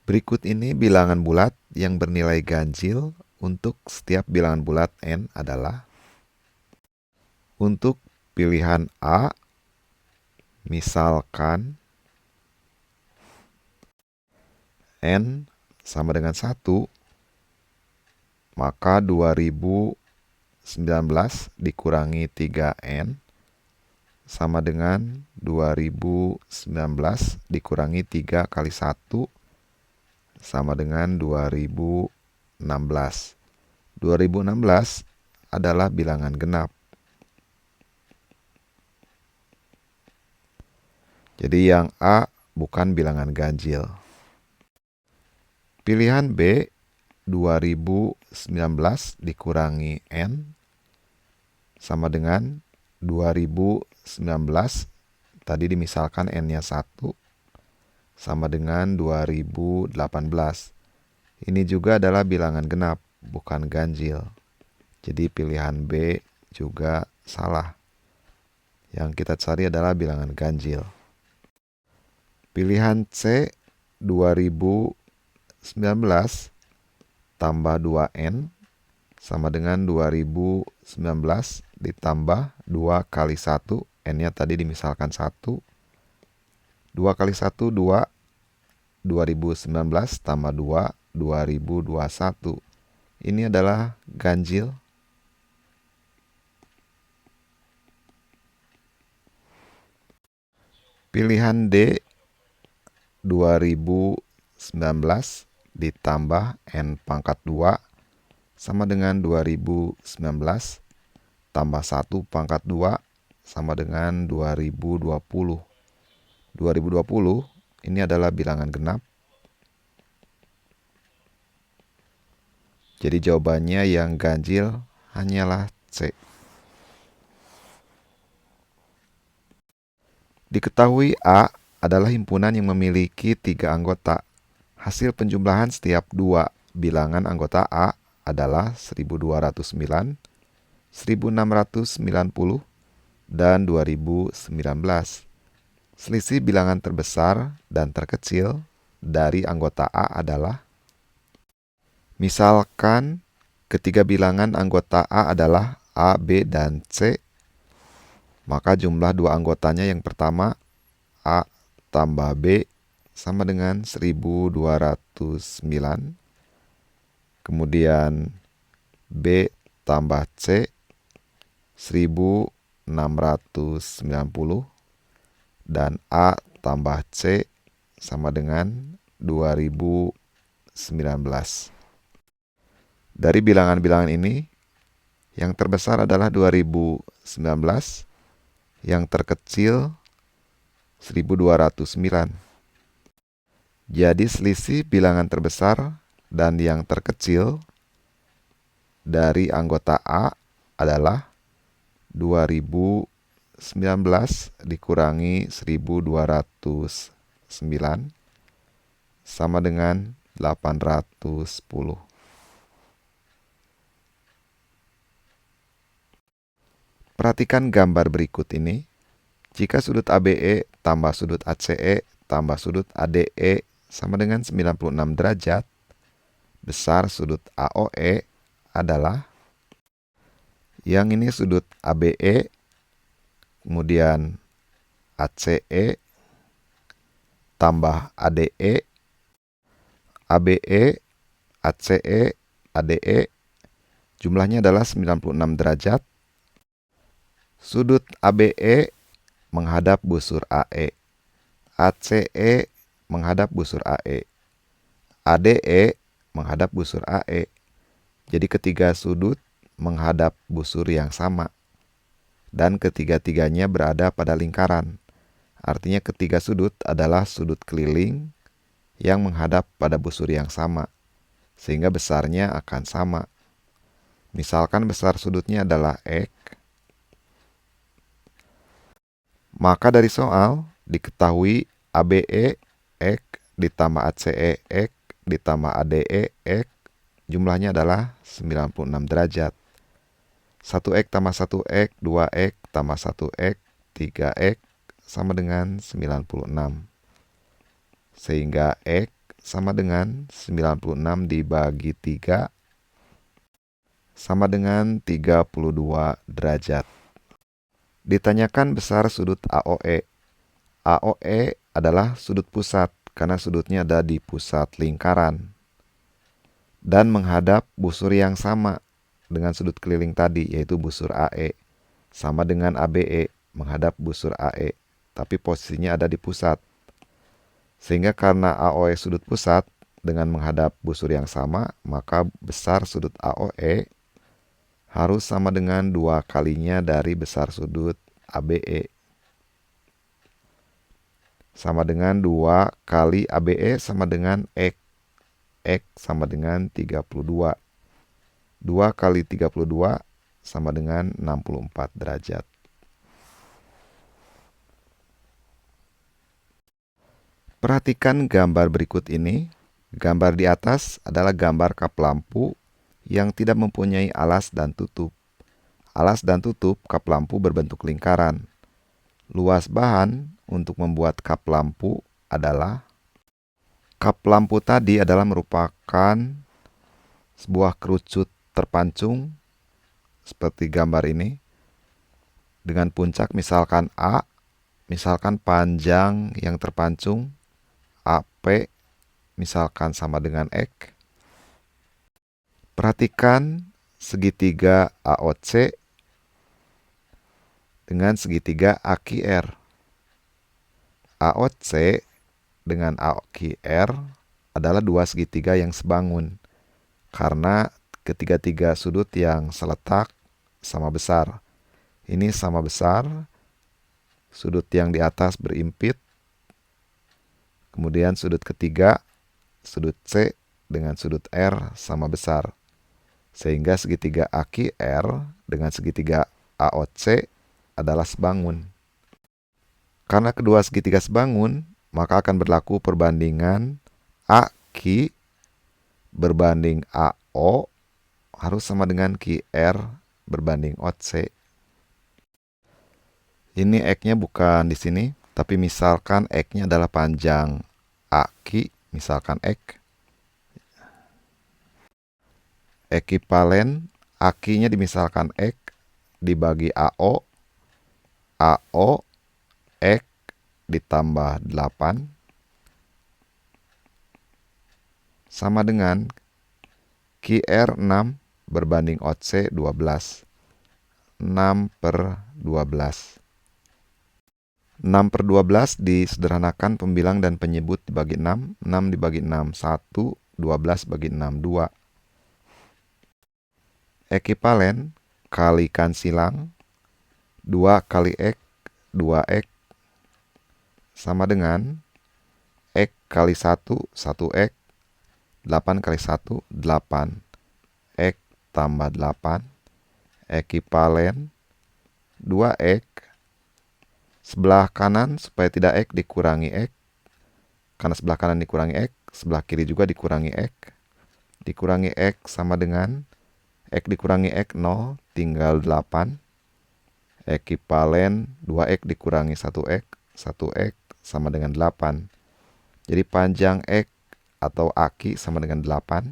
Berikut ini bilangan bulat yang bernilai ganjil untuk setiap bilangan bulat n adalah untuk pilihan A, misalkan n sama dengan 1, maka 2019 dikurangi 3n sama dengan 2019 dikurangi 3 kali 1 sama dengan 2016. 2016 adalah bilangan genap. Jadi yang A bukan bilangan ganjil. Pilihan B, 2019 dikurangi n sama dengan 2019, tadi dimisalkan n-nya 1, sama dengan 2018. Ini juga adalah bilangan genap, bukan ganjil. Jadi pilihan B juga salah. Yang kita cari adalah bilangan ganjil. Pilihan C, 2019 tambah 2n sama dengan 2019 ditambah 2 kali 1, n-nya tadi dimisalkan 1. 2 kali 1, 2, 2019 tambah 2, 2021. Ini adalah ganjil. Pilihan D, 2019 ditambah n pangkat 2 sama dengan 2019 tambah 1 pangkat 2 sama dengan 2020. 2020 ini adalah bilangan genap. Jadi jawabannya yang ganjil hanyalah C. Diketahui A adalah himpunan yang memiliki 3 anggota. Hasil penjumlahan setiap 2 bilangan anggota A adalah 1209, 1690, dan 2019. Selisih bilangan terbesar dan terkecil dari anggota A adalah, misalkan ketiga bilangan anggota A adalah A, B, dan C, maka jumlah 2 anggotanya yang pertama A tambah B sama dengan 1209. Kemudian B tambah C 1690 dan A tambah C sama dengan 2019. Dari bilangan-bilangan ini, yang terbesar adalah 2019, yang terkecil 1209. Jadi selisih bilangan terbesar dan yang terkecil dari anggota A adalah 2019 dikurangi 1209 sama dengan 810. Perhatikan gambar berikut ini. Jika sudut ABE tambah sudut ACE tambah sudut ADE sama dengan 96 derajat, besar sudut AOE adalah, yang ini sudut ABE, kemudian ACE tambah ADE, ABE, ACE, ADE, jumlahnya adalah 96 derajat. Sudut ABE menghadap busur AE, ACE menghadap busur AE, ADE menghadap busur AE. Jadi ketiga sudut menghadap busur yang sama. Dan ketiga-tiganya berada pada lingkaran. Artinya ketiga sudut adalah sudut keliling yang menghadap pada busur yang sama. Sehingga besarnya akan sama. Misalkan besar sudutnya adalah X. Maka dari soal diketahui ABE X ditambah ACE X ditambah ADE X jumlahnya adalah 96 derajat. 1X tambah 1X, 2X tambah 1X, 3X sama dengan 96. Sehingga X sama dengan 96 dibagi 3 sama dengan 32 derajat. Ditanyakan besar sudut AOE. AOE adalah sudut pusat karena sudutnya ada di pusat lingkaran dan menghadap busur yang sama dengan sudut keliling tadi, yaitu busur AE, sama dengan ABE menghadap busur AE, tapi posisinya ada di pusat. Sehingga karena AOE sudut pusat dengan menghadap busur yang sama, maka besar sudut AOE harus sama dengan 2 kalinya dari besar sudut ABE. Sama dengan 2 kali ABE sama dengan X. X sama dengan 32. 2 kali 32 sama dengan 64 derajat. Perhatikan gambar berikut ini. Gambar di atas adalah gambar kap lampu yang tidak mempunyai alas dan tutup. Alas dan tutup kap lampu berbentuk lingkaran. Luas bahan untuk membuat kap lampu adalah, kap lampu tadi adalah merupakan sebuah kerucut terpancung seperti gambar ini dengan puncak misalkan A, misalkan panjang yang terpancung AP misalkan sama dengan X. Perhatikan segitiga AOC dengan segitiga AQR. AOC dengan AQR adalah dua segitiga yang sebangun karena ketiga-tiga sudut yang seletak sama besar. Ini sama besar, sudut yang di atas berimpit, kemudian sudut ketiga, sudut C dengan sudut R sama besar. Sehingga segitiga AQR dengan segitiga AOC adalah sebangun. Karena kedua segitiga sebangun, maka akan berlaku perbandingan AQ berbanding AO harus sama dengan QR berbanding OC. Ini X-nya bukan di sini, tapi misalkan X-nya adalah panjang AQ, misalkan X. Ekivalen AQ-nya dimisalkan X dibagi AO, AO X ditambah 8 sama dengan QR 6 berbanding OC 12. 6/12. 6/12 disederhanakan pembilang dan penyebut dibagi 6. 6 dibagi 6, 1. 12 bagi 6, 2. Ekivalen kalikan silang 2 kali X, 2X sama dengan X kali 1, 1X. 8 kali 1, 8. X tambah 8. Ekivalen 2X. Sebelah kanan supaya tidak X dikurangi X. Karena sebelah kanan dikurangi X, sebelah kiri juga dikurangi X. Dikurangi X sama dengan X dikurangi X 0, tinggal 8. Ekivalen 2X dikurangi 1X. 1X sama dengan 8. Jadi panjang X atau AQ sama dengan 8.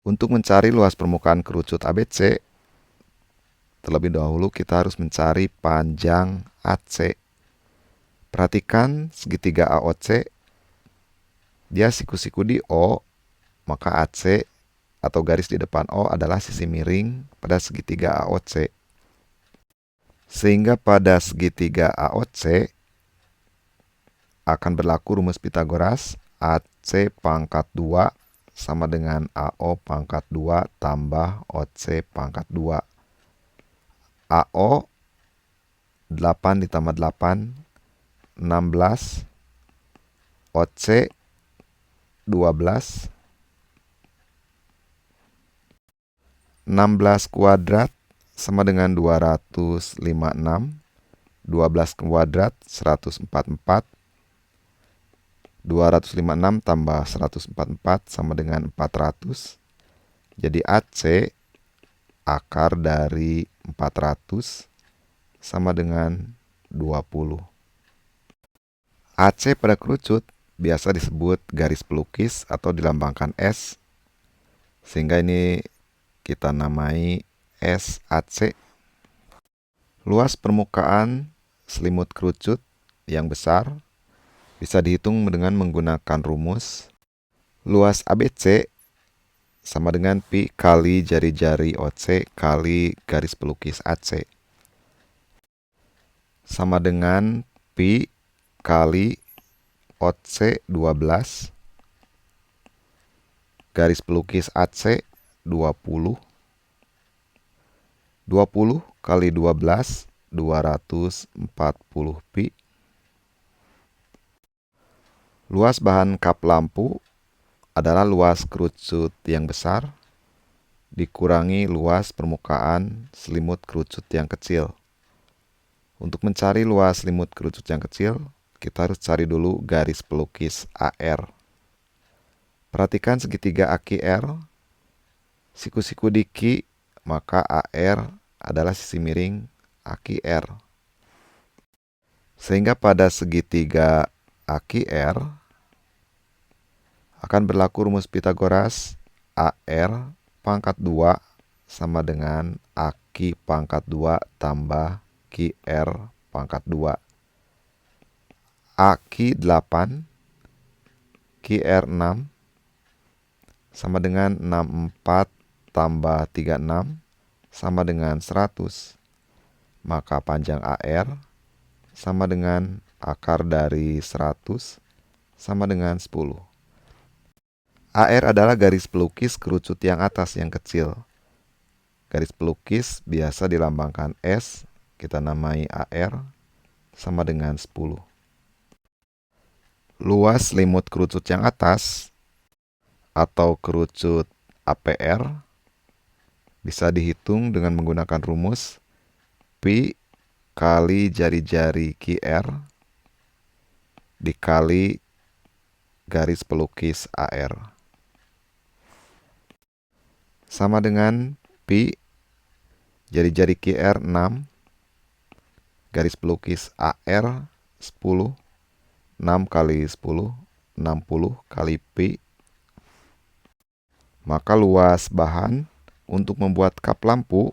Untuk mencari luas permukaan kerucut ABC, terlebih dahulu kita harus mencari panjang AC. Perhatikan segitiga AOC, dia siku-siku di O, maka AC atau garis di depan O adalah sisi miring pada segitiga AOC. Sehingga pada segitiga AOC akan berlaku rumus Pitagoras, AC pangkat 2 sama dengan AO pangkat 2 tambah OC pangkat 2. AO 8 ditambah 8, 16. OC 12. 16 kuadrat sama dengan 256. 12 kuadrat 144. 256 tambah 144 sama dengan 400. Jadi AC akar dari 400 sama dengan 20. AC pada kerucut biasa disebut garis pelukis atau dilambangkan S, sehingga ini kita namai SAC. Luas permukaan selimut kerucut yang besar bisa dihitung dengan menggunakan rumus luas ABC sama dengan pi kali jari-jari OC kali garis pelukis AC. Sama dengan pi kali OC 12, garis pelukis AC 20, 20 kali 12, 240 pi. Luas bahan kap lampu adalah luas kerucut yang besar dikurangi luas permukaan selimut kerucut yang kecil. Untuk mencari luas selimut kerucut yang kecil, kita harus cari dulu garis pelukis AR. Perhatikan segitiga AQR, siku-siku di Q, maka AR adalah sisi miring AQR. Sehingga pada segitiga AQR akan berlaku rumus Pitagoras AR pangkat 2 sama dengan AQ pangkat 2 tambah QR pangkat 2. AQ 8, QR 6 sama dengan 64 tambah 36 sama dengan 100. Maka panjang AR sama dengan akar dari 100 sama dengan 10. AR adalah garis pelukis kerucut yang atas yang kecil. Garis pelukis biasa dilambangkan S, kita namai AR, sama dengan 10. Luas selimut kerucut yang atas atau kerucut APR bisa dihitung dengan menggunakan rumus pi kali jari-jari QR dikali garis pelukis AR. Sama dengan pi jari-jari QR 6, garis pelukis AR 10, 6 kali 10, 60 kali pi. Maka luas bahan untuk membuat kap lampu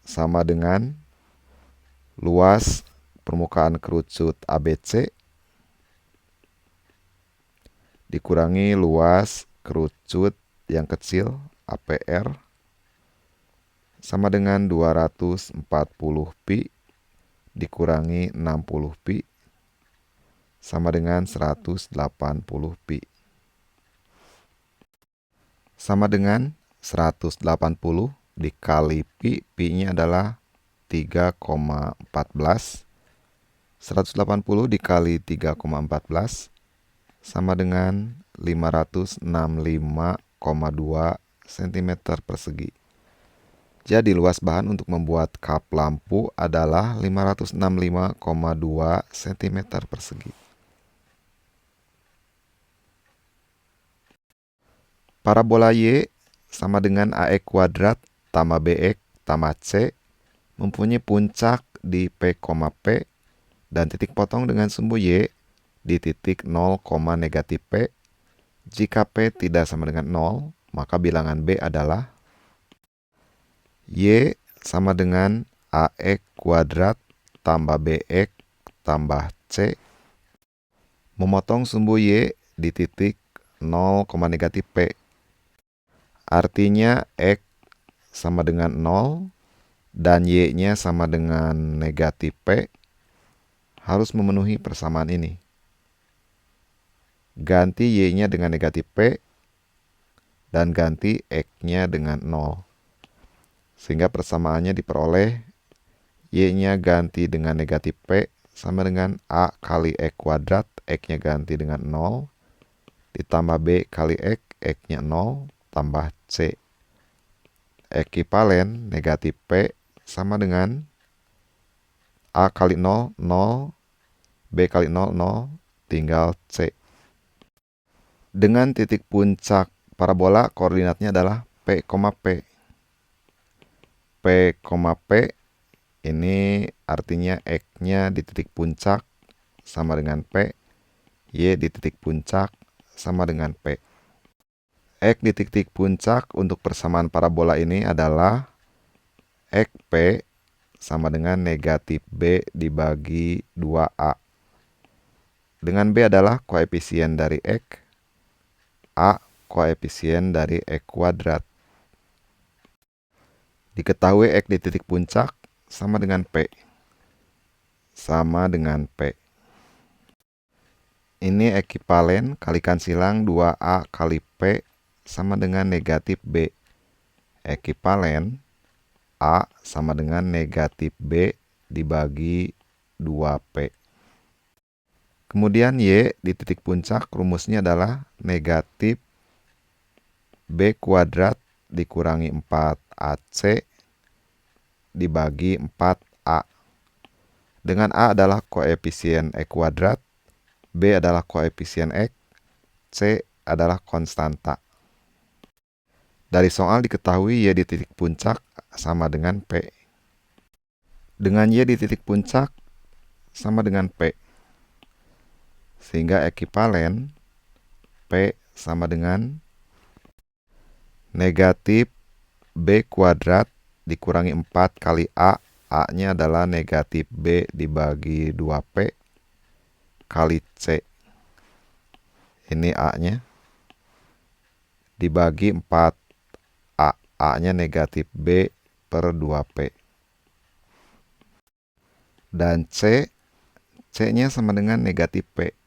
sama dengan luas permukaan kerucut ABC dikurangi luas kerucut yang kecil APR sama dengan 240 pi dikurangi 60 pi sama dengan 180 pi. Sama dengan 180 dikali pi, pi-nya adalah 3,14. 180 dikali 3,14 sama dengan 565,2 cm persegi. Jadi luas bahan untuk membuat kap lampu adalah 565,2 cm persegi. Parabola Y sama dengan AX kuadrat tambah BX tambah C mempunyai puncak di P, P dan titik potong dengan sumbu Y di titik 0, negatif P. Jika P tidak sama dengan 0, maka bilangan B adalah Y sama dengan AX kuadrat tambah BX tambah C. Memotong sumbu Y di titik 0, negatif P. Artinya X sama dengan 0 dan Y-nya sama dengan negatif P harus memenuhi persamaan ini. Ganti Y-nya dengan negatif P dan ganti X-nya dengan 0. Sehingga persamaannya diperoleh Y-nya ganti dengan negatif P sama dengan A kali X kuadrat, X-nya ganti dengan 0, ditambah B kali X, X-nya 0, tambah C. Ekivalen negatif P sama dengan A kali 0, 0, B kali 0, 0, tinggal C. Dengan titik puncak parabola, koordinatnya adalah P, P. P, P ini artinya X-nya di titik puncak sama dengan P. Y di titik puncak sama dengan P. X di titik puncak untuk persamaan parabola ini adalah X P sama dengan negatif B dibagi 2A. Dengan B adalah koefisien dari X, A koefisien dari X kuadrat. Diketahui X di titik puncak sama dengan P. Sama dengan P. Ini ekivalen, kalikan silang 2A kali P sama dengan negatif B. Ekivalen A sama dengan negatif B dibagi 2P. Kemudian Y di titik puncak rumusnya adalah negatif B kuadrat dikurangi 4AC dibagi 4A. Dengan A adalah koefisien X kuadrat, B adalah koefisien X, C adalah konstanta. Dari soal diketahui Y di titik puncak sama dengan P. Dengan Y di titik puncak sama dengan P. Sehingga ekivalen P sama dengan negatif B kuadrat dikurangi 4 kali A. A-nya adalah negatif B dibagi 2P kali C. Ini A-nya. Dibagi 4A. A-nya negatif B per 2P. Dan C, C-nya sama dengan negatif P.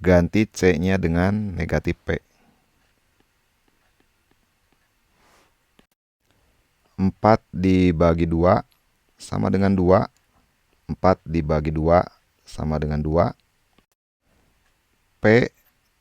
Ganti C-nya dengan negatif P. 4 dibagi 2 sama dengan 2. 4 dibagi 2 sama dengan 2. P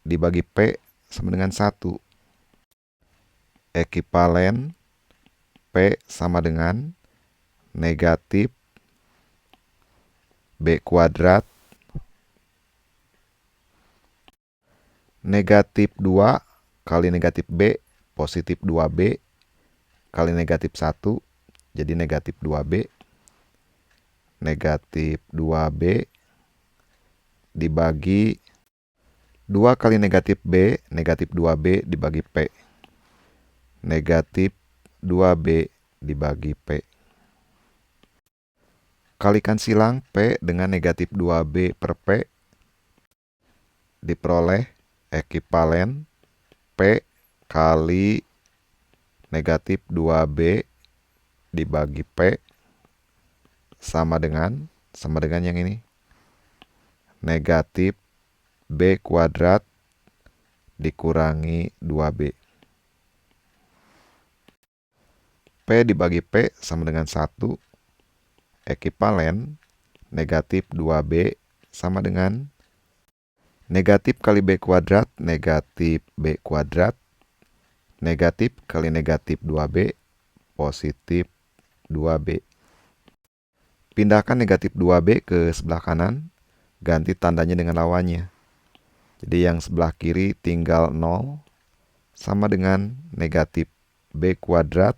dibagi P sama dengan 1. Ekivalen P sama dengan negatif B kuadrat negatif 2 kali negatif B positif 2B kali negatif 1 jadi negatif 2B. Negatif 2B dibagi 2 kali negatif B, negatif 2B dibagi P. Negatif 2B dibagi P. Kalikan silang P dengan negatif 2B per P. Diperoleh ekivalen P kali negatif 2B dibagi P sama dengan yang ini. Negatif B kuadrat dikurangi 2B. P dibagi P sama dengan 1. Ekivalen negatif 2B sama dengan negatif kali B kuadrat, negatif B kuadrat, negatif kali negatif 2B, positif 2B. Pindahkan negatif 2B ke sebelah kanan, ganti tandanya dengan lawannya. Jadi yang sebelah kiri tinggal 0 sama dengan negatif B kuadrat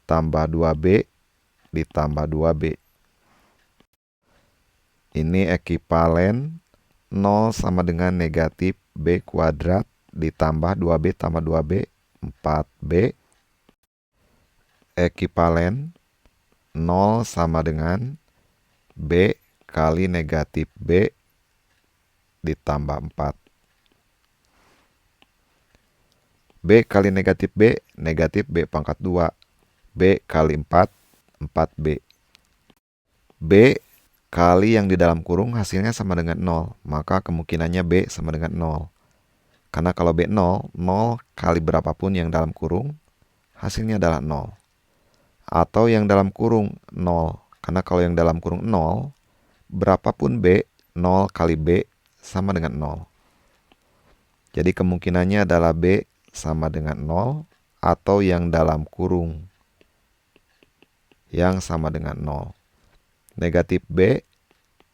tambah 2B ditambah 2B. Ini ekivalen 0 sama dengan negatif B kuadrat ditambah 2B tambah 2B, 4B. Ekivalen 0 sama dengan B kali negatif B ditambah 4. B kali negatif B pangkat 2. B kali 4, 4B. B kali yang di dalam kurung hasilnya sama dengan 0. Maka kemungkinannya B sama dengan 0. Karena kalau B 0, 0 kali berapapun yang dalam kurung, hasilnya adalah 0. Atau yang dalam kurung 0. Karena kalau yang dalam kurung 0, berapapun B, 0 kali B sama dengan 0. Jadi kemungkinannya adalah B sama dengan 0 atau yang dalam kurung yang sama dengan 0. Negatif B,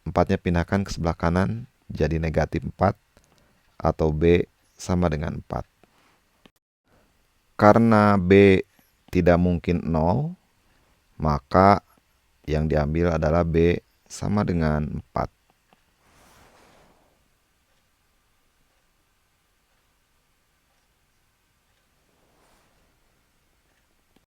4-nya pindahkan ke sebelah kanan jadi negatif 4 atau B sama dengan 4. Karena B tidak mungkin 0, maka yang diambil adalah B sama dengan 4.